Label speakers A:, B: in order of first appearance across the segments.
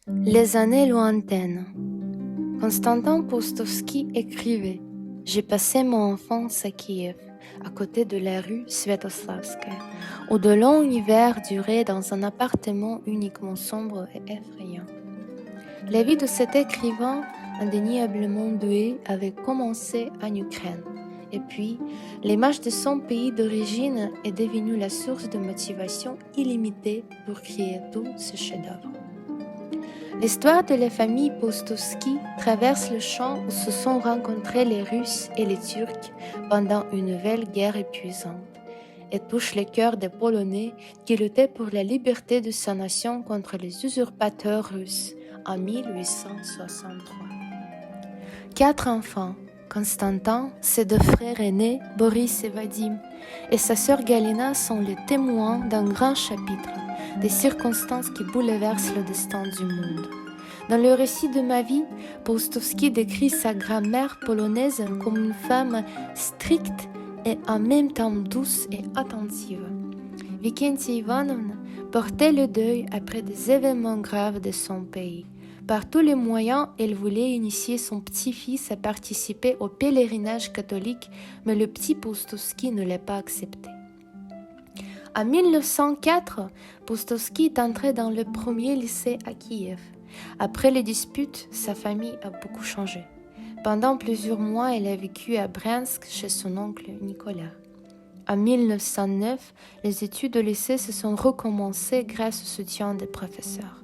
A: Les années lointaines. Konstantin Postovski écrivait « J'ai passé mon enfance à Kiev, à côté de la rue Sviatoslavskaya, où de longs hivers duraient dans un appartement uniquement sombre et effrayant. » La vie de cet écrivain, indéniablement doué, avait commencé en Ukraine. Et puis, l'image de son pays d'origine est devenue la source de motivation illimitée pour créer tous ses chefs-d'œuvre. L'histoire de la famille Postovski traverse le champ où se sont rencontrés les Russes et les Turcs pendant une nouvelle guerre épuisante et touche le cœur des Polonais qui luttaient pour la liberté de sa nation contre les usurpateurs russes en 1863. 4 enfants, Konstantin, ses 2 frères aînés, Boris et Vadim, et sa sœur Galina sont les témoins d'un grand chapitre, des circonstances qui bouleversent le destin du monde. Dans le récit de ma vie, Postovski décrit sa grand-mère polonaise comme une femme stricte et en même temps douce et attentive. Vikentia Ivanovna portait le deuil après des événements graves de son pays. Par tous les moyens, elle voulait initier son petit-fils à participer au pèlerinage catholique, mais le petit Postovski ne l'a pas accepté. En 1904, Postovski est entré dans le premier lycée à Kiev. Après les disputes, sa famille a beaucoup changé. Pendant plusieurs mois, elle a vécu à Bryansk chez son oncle Nicolas. En 1909, les études au lycée se sont recommencées grâce au soutien des professeurs.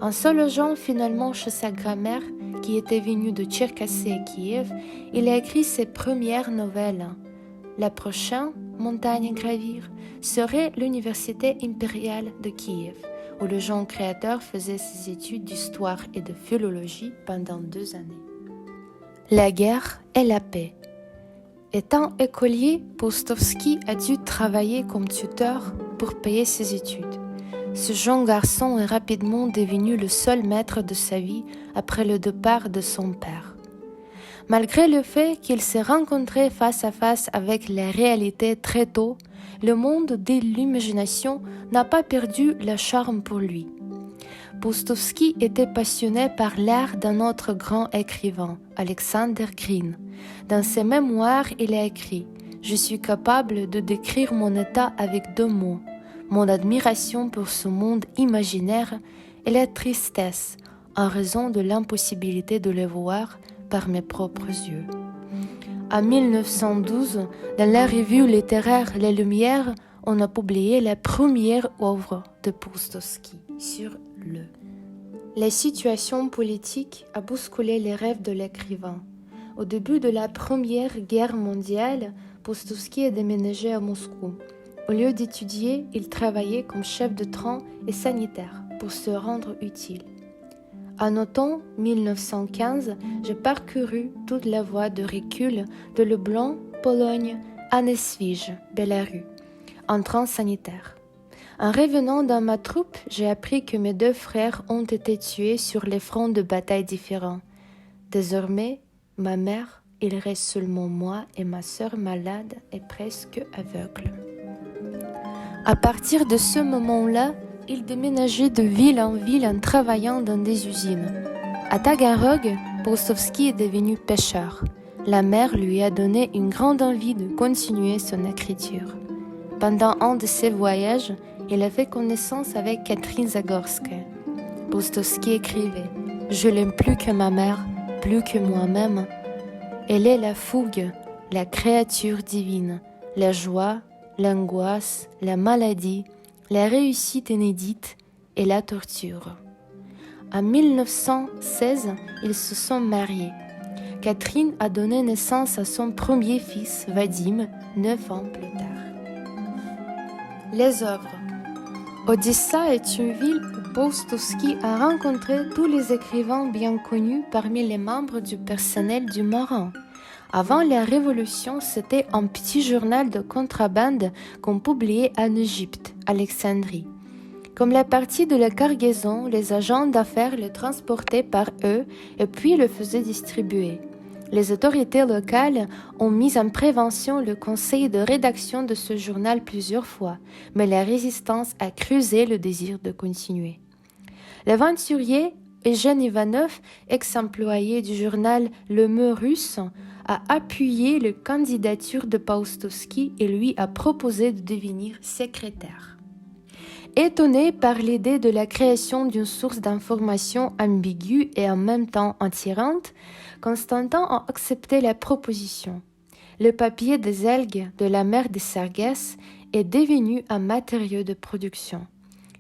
A: En se logeant finalement chez sa grand-mère, qui était venue de Tcherkassy à Kiev, il a écrit ses premières nouvelles. La prochaine, Montagne à gravir, serait l'Université impériale de Kiev, où le jeune créateur faisait ses études d'histoire et de philologie pendant 2 années. La guerre et la paix. Étant écolier, Postovski a dû travailler comme tuteur pour payer ses études. Ce jeune garçon est rapidement devenu le seul maître de sa vie après le départ de son père. Malgré le fait qu'il s'est rencontré face à face avec la réalité très tôt, le monde de l'imagination n'a pas perdu le charme pour lui. Postovski était passionné par l'art d'un autre grand écrivain, Alexander Green. Dans ses mémoires, il a écrit « Je suis capable de décrire mon état avec 2 mots, mon admiration pour ce monde imaginaire et la tristesse en raison de l'impossibilité de le voir par mes propres yeux. » En 1912, dans la revue littéraire Les Lumières, on a publié la première œuvre de Postovski sur le. La situation politique a bousculé les rêves de l'écrivain. Au début de la Première Guerre mondiale, Postovski est déménagé à Moscou. Au lieu d'étudier, il travaillait comme chef de train et sanitaire pour se rendre utile. En automne 1915, j'ai parcouru toute la voie de recul de Lublin, Pologne, à Nesvige, Belarus, en train sanitaire. En revenant dans ma troupe, j'ai appris que mes 2 frères ont été tués sur les fronts de bataille différents. Désormais, ma mère, il reste seulement moi et ma sœur malade et presque aveugle. À partir de ce moment-là, il déménageait de ville en ville en travaillant dans des usines. À Taganrog, Postovski est devenu pêcheur. La mer lui a donné une grande envie de continuer son écriture. Pendant un de ses voyages, il a fait connaissance avec Catherine Zagorska. Postovski écrivait « Je l'aime plus que ma mère, plus que moi-même. Elle est la fougue, la créature divine, la joie, l'angoisse, la maladie, la réussite inédite et la torture. » En 1916, ils se sont mariés. Catherine a donné naissance à son premier fils, Vadim, 9 ans plus tard. Les œuvres. Odessa est une ville où Postovski a rencontré tous les écrivains bien connus parmi les membres du personnel du Marin. Avant la Révolution, c'était un petit journal de contrebande qu'on publiait en Égypte, Alexandrie. Comme la partie de la cargaison, les agents d'affaires le transportaient par eux et puis le faisaient distribuer. Les autorités locales ont mis en prévention le conseil de rédaction de ce journal plusieurs fois, mais la résistance a creusé le désir de continuer. L'aventurier Eugène Ivanov, ex-employé du journal Le Mot russe, a appuyé la candidature de Paustovski et lui a proposé de devenir secrétaire. Étonné par l'idée de la création d'une source d'information ambiguë et en même temps attirante, Constantin a accepté la proposition. Le papier des algues de la mer de Sargasse est devenu un matériau de production.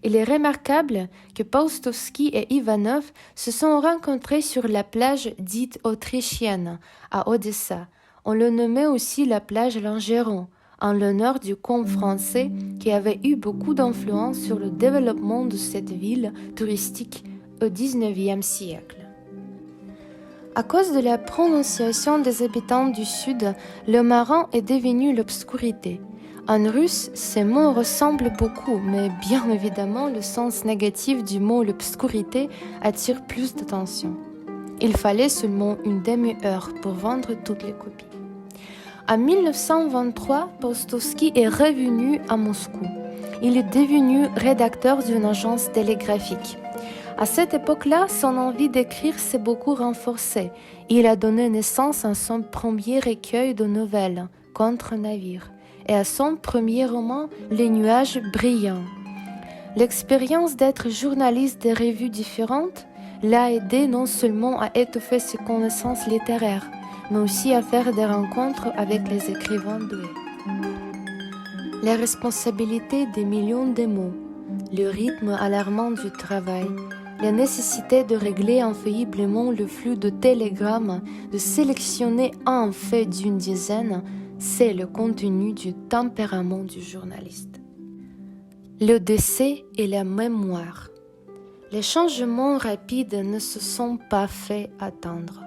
A: Il est remarquable que Paustovski et Ivanov se sont rencontrés sur la plage dite autrichienne à Odessa. On le nommait aussi la plage Langeron, en l'honneur du comte français qui avait eu beaucoup d'influence sur le développement de cette ville touristique au XIXe siècle. À cause de la prononciation des habitants du Sud, le marron est devenu l'obscurité. En russe, ces mots ressemblent beaucoup, mais bien évidemment, le sens négatif du mot l'obscurité attire plus d'attention. Il fallait seulement une demi-heure pour vendre toutes les copies. En 1923, Paustovski est revenu à Moscou. Il est devenu rédacteur d'une agence télégraphique. À cette époque-là, son envie d'écrire s'est beaucoup renforcée. Il a donné naissance à son premier recueil de nouvelles, Contre-navire, et à son premier roman, Les nuages brillants. L'expérience d'être journaliste de revues différentes l'a aidé non seulement à étoffer ses connaissances littéraires, mais aussi à faire des rencontres avec les écrivains doués. Les responsabilités des millions de mots, le rythme alarmant du travail, la nécessité de régler infailliblement le flux de télégrammes, de sélectionner un fait d'une dizaine, c'est le contenu du tempérament du journaliste. Le décès et la mémoire. Les changements rapides ne se sont pas fait attendre.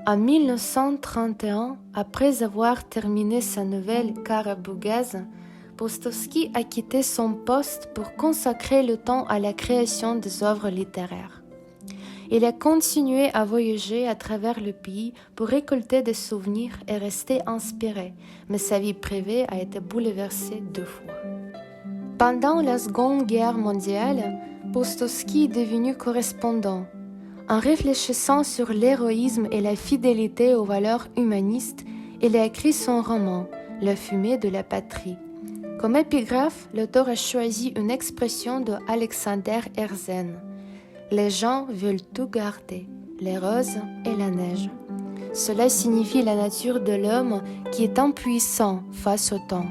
A: En 1931, après avoir terminé sa nouvelle Kara-Bougaz, Paustovski a quitté son poste pour consacrer le temps à la création des œuvres littéraires. Il a continué à voyager à travers le pays pour récolter des souvenirs et rester inspiré, mais sa vie privée a été bouleversée 2 fois. Pendant la Seconde Guerre mondiale, Paustovski est devenu correspondant. En réfléchissant sur l'héroïsme et la fidélité aux valeurs humanistes, il a écrit son roman « La fumée de la patrie ». Comme épigraphe, l'auteur a choisi une expression de Alexander Herzen. Les gens veulent tout garder, les roses et la neige. Cela signifie la nature de l'homme qui est impuissant face au temps.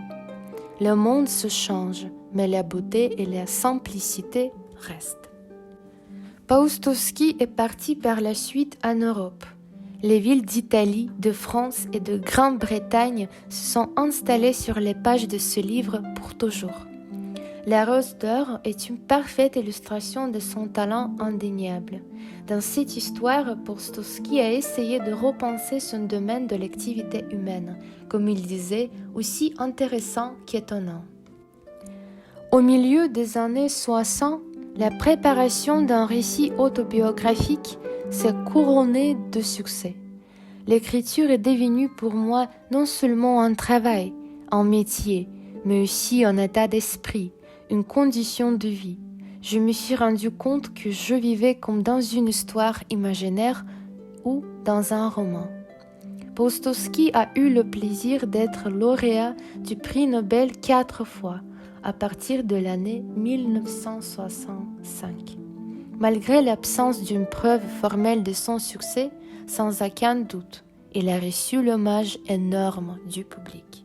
A: Le monde se change, mais la beauté et la simplicité restent. Paustovski est parti par la suite en Europe. Les villes d'Italie, de France et de Grande-Bretagne se sont installées sur les pages de ce livre pour toujours. La Rose d'Or est une parfaite illustration de son talent indéniable. Dans cette histoire, Paustovski a essayé de repenser son domaine de l'activité humaine, comme il disait, aussi intéressant qu'étonnant. Au milieu des années 60, la préparation d'un récit autobiographique s'est couronnée de succès. L'écriture est devenue pour moi non seulement un travail, un métier, mais aussi un état d'esprit, une condition de vie. Je me suis rendu compte que je vivais comme dans une histoire imaginaire ou dans un roman. Paustovski a eu le plaisir d'être lauréat du prix Nobel 4 fois, à partir de l'année 1965. Malgré l'absence d'une preuve formelle de son succès, sans aucun doute, il a reçu l'hommage énorme du public.